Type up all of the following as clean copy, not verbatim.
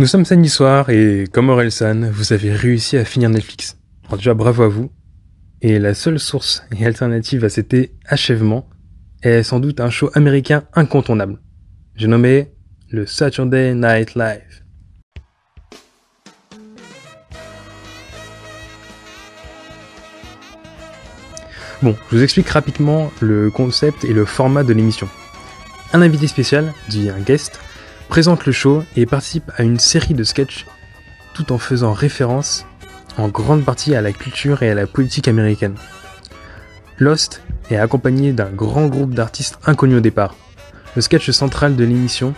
Nous sommes samedi soir et comme Orelsan, vous avez réussi à finir Netflix. Alors déjà bravo à vous. Et la seule source et alternative à cet achèvement est sans doute un show américain incontournable. J'ai nommé le Saturday Night Live. Bon, je vous explique rapidement le concept et le format de l'émission. Un invité spécial, dit un guest, présente le show et participe à une série de sketchs tout en faisant référence en grande partie à la culture et à la politique américaine. Lost est accompagné d'un grand groupe d'artistes inconnus au départ. Le sketch central de l'émission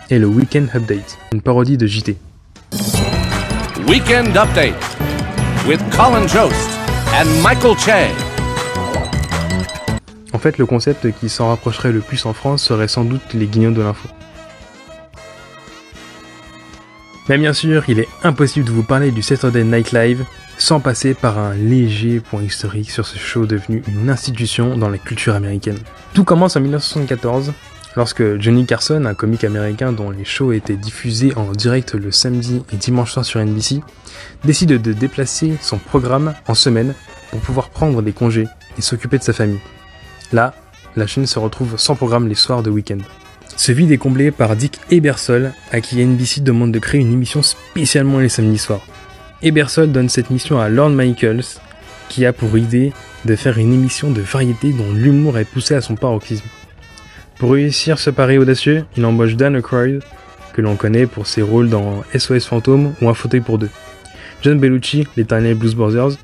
est le Weekend Update, une parodie de JT. Weekend Update with Colin Jost and Michael Che. En fait, le concept qui s'en rapprocherait le plus en France serait sans doute les guignols de l'info. Mais bien sûr, il est impossible de vous parler du Saturday Night Live sans passer par un léger point historique sur ce show devenu une institution dans la culture américaine. Tout commence en 1974, lorsque Johnny Carson, un comique américain dont les shows étaient diffusés en direct le samedi et dimanche soir sur NBC, décide de déplacer son programme en semaine pour pouvoir prendre des congés et s'occuper de sa famille. Là, la chaîne se retrouve sans programme les soirs de week-end. Ce vide est comblé par Dick Ebersol, à qui NBC demande de créer une émission spécialement les samedis soirs. Ebersol donne cette mission à Lorne Michaels, qui a pour idée de faire une émission de variété dont l'humour est poussé à son paroxysme. Pour réussir ce pari audacieux, il embauche Dan Aykroyd, que l'on connaît pour ses rôles dans SOS Fantôme ou Un fauteuil pour deux, John Belushi, l'éternel Blues Brothers,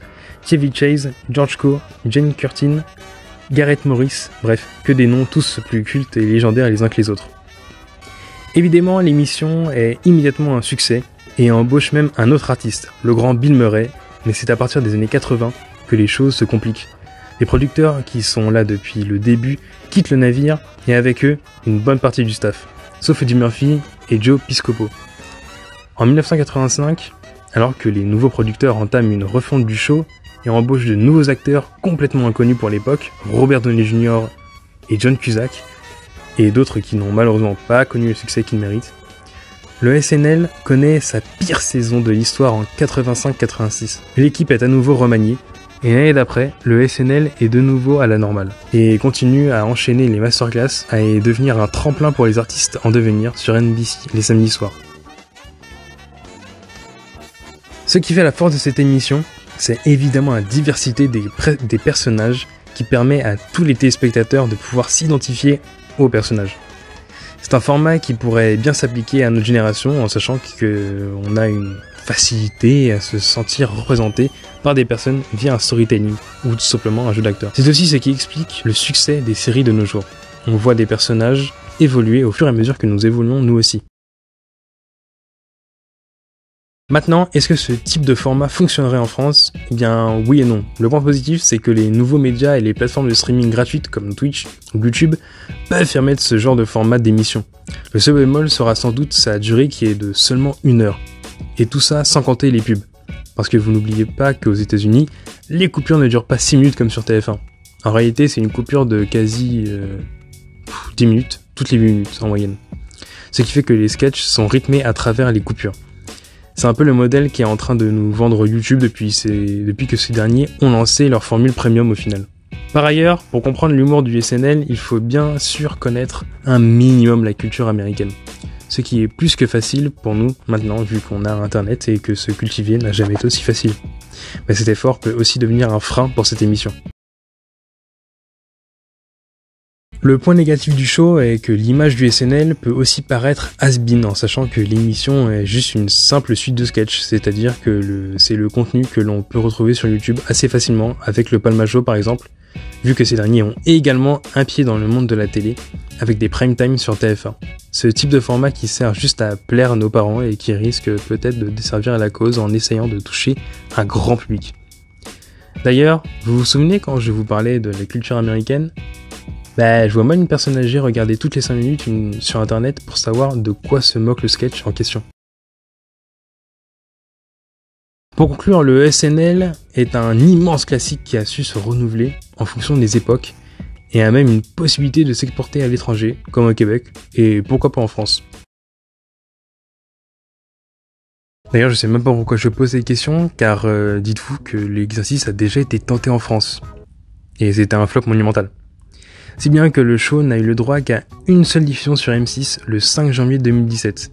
Chevy Chase, George Coe, Jane Curtin, Gareth Morris, bref, que des noms tous plus cultes et légendaires les uns que les autres. Évidemment, l'émission est immédiatement un succès et embauche même un autre artiste, le grand Bill Murray, mais c'est à partir des années 80 que les choses se compliquent. Les producteurs qui sont là depuis le début quittent le navire et avec eux une bonne partie du staff, sauf Eddie Murphy et Joe Piscopo. En 1985, alors que les nouveaux producteurs entament une refonte du show et embauchent de nouveaux acteurs complètement inconnus pour l'époque, Robert Downey Jr. et John Cusack, et d'autres qui n'ont malheureusement pas connu le succès qu'ils méritent, le SNL connaît sa pire saison de l'histoire en 85-86. L'équipe est à nouveau remaniée, et l'année d'après, le SNL est de nouveau à la normale, et continue à enchaîner les masterclass et devenir un tremplin pour les artistes en devenir sur NBC les samedis soirs. Ce qui fait la force de cette émission, c'est évidemment la diversité des personnages qui permet à tous les téléspectateurs de pouvoir s'identifier aux personnages. C'est un format qui pourrait bien s'appliquer à notre génération en sachant qu'on a une facilité à se sentir représenté par des personnes via un storytelling ou tout simplement un jeu d'acteur. C'est aussi ce qui explique le succès des séries de nos jours. On voit des personnages évoluer au fur et à mesure que nous évoluons nous aussi. Maintenant, est-ce que ce type de format fonctionnerait en France ? Eh bien, oui et non. Le point positif, c'est que les nouveaux médias et les plateformes de streaming gratuites comme Twitch ou YouTube peuvent permettre ce genre de format d'émission. Le seul bémol sera sans doute sa durée qui est de seulement 1 heure. Et tout ça sans compter les pubs. Parce que vous n'oubliez pas qu'aux États-Unis, les coupures ne durent pas 6 minutes comme sur TF1. En réalité, c'est une coupure de quasi 10 minutes, toutes les 8 minutes en moyenne. Ce qui fait que les sketchs sont rythmés à travers les coupures. C'est un peu le modèle qui est en train de nous vendre YouTube depuis que ces derniers ont lancé leur formule premium au final. Par ailleurs, pour comprendre l'humour du SNL, il faut bien sûr connaître un minimum la culture américaine. Ce qui est plus que facile pour nous maintenant vu qu'on a internet et que se cultiver n'a jamais été aussi facile. Mais cet effort peut aussi devenir un frein pour cette émission. Le point négatif du show est que l'image du SNL peut aussi paraître has-been en sachant que l'émission est juste une simple suite de sketchs, c'est-à-dire que c'est le contenu que l'on peut retrouver sur YouTube assez facilement avec le Palma Show par exemple, vu que ces derniers ont également un pied dans le monde de la télé avec des prime time sur TF1. Ce type de format qui sert juste à plaire à nos parents et qui risque peut-être de desservir à la cause en essayant de toucher un grand public. D'ailleurs, vous vous souvenez quand je vous parlais de la culture américaine ? Je vois mal une personne âgée regarder toutes les 5 minutes sur internet pour savoir de quoi se moque le sketch en question. Pour conclure, le SNL est un immense classique qui a su se renouveler en fonction des époques et a même une possibilité de s'exporter à l'étranger, comme au Québec, et pourquoi pas en France. D'ailleurs, je sais même pas pourquoi je pose ces questions, car dites-vous que l'exercice a déjà été tenté en France. Et c'était un flop monumental. Si bien que le show n'a eu le droit qu'à une seule diffusion sur M6 le 5 janvier 2017.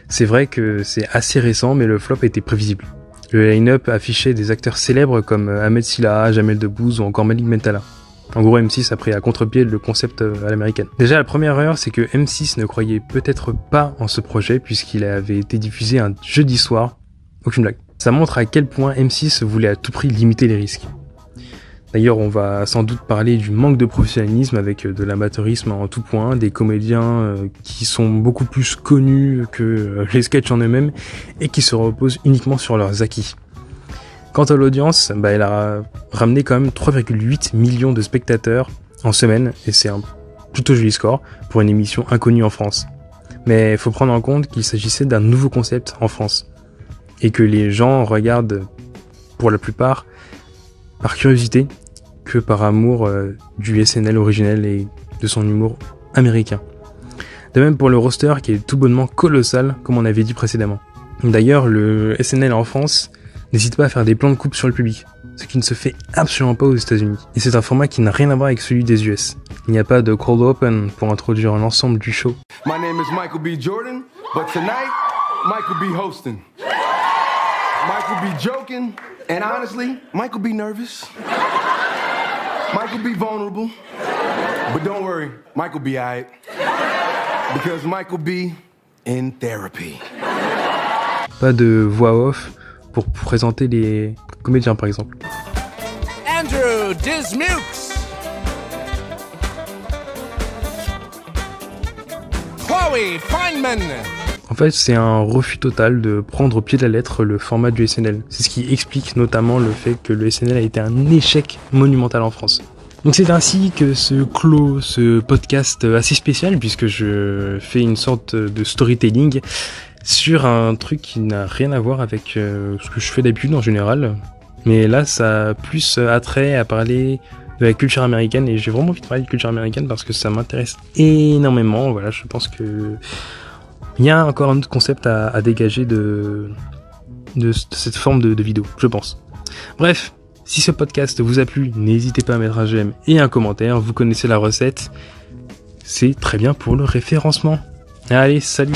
C'est vrai que c'est assez récent, mais le flop était prévisible. Le line-up affichait des acteurs célèbres comme Ahmed Silaha, Jamel Debbouze ou encore Malik Bentala. En gros, M6 a pris à contre-pied le concept à l'américaine. Déjà, la première erreur, c'est que M6 ne croyait peut-être pas en ce projet puisqu'il avait été diffusé un jeudi soir. Aucune blague. Ça montre à quel point M6 voulait à tout prix limiter les risques. D'ailleurs, on va sans doute parler du manque de professionnalisme avec de l'amateurisme en tout point, des comédiens qui sont beaucoup plus connus que les sketchs en eux-mêmes et qui se reposent uniquement sur leurs acquis. Quant à l'audience, elle a ramené quand même 3,8 millions de spectateurs en semaine et c'est un plutôt joli score pour une émission inconnue en France. Mais il faut prendre en compte qu'il s'agissait d'un nouveau concept en France et que les gens regardent pour la plupart par curiosité que par amour du SNL originel et de son humour américain. De même pour le roster qui est tout bonnement colossal comme on avait dit précédemment. D'ailleurs, le SNL en France n'hésite pas à faire des plans de coupe sur le public, ce qui ne se fait absolument pas aux États-Unis. Et c'est un format qui n'a rien à voir avec celui des US. Il n'y a pas de cold open pour introduire l'ensemble du show. My name is Michael B. Jordan, but tonight, Michael B. hosting. Michael B. joking, and honestly, Michael B. nervous. Michael B. vulnerable. But don't worry, Michael B. aight. Because Michael B. in therapy. Pas de voix off pour présenter les comédiens par exemple. Andrew Dismukes. Chloe Feynman. En fait, c'est un refus total de prendre au pied de la lettre le format du SNL. C'est ce qui explique notamment le fait que le SNL a été un échec monumental en France. Donc c'est ainsi que se clôt ce podcast assez spécial puisque je fais une sorte de storytelling sur un truc qui n'a rien à voir avec ce que je fais d'habitude en général. Mais là, ça a plus attrait à parler de la culture américaine et j'ai vraiment envie de parler de culture américaine parce que ça m'intéresse énormément. Voilà, je pense que il y a encore un autre concept à dégager de cette forme de vidéo, je pense. Bref, si ce podcast vous a plu, n'hésitez pas à mettre un j'aime et un commentaire. Vous connaissez la recette. C'est très bien pour le référencement. Allez, salut!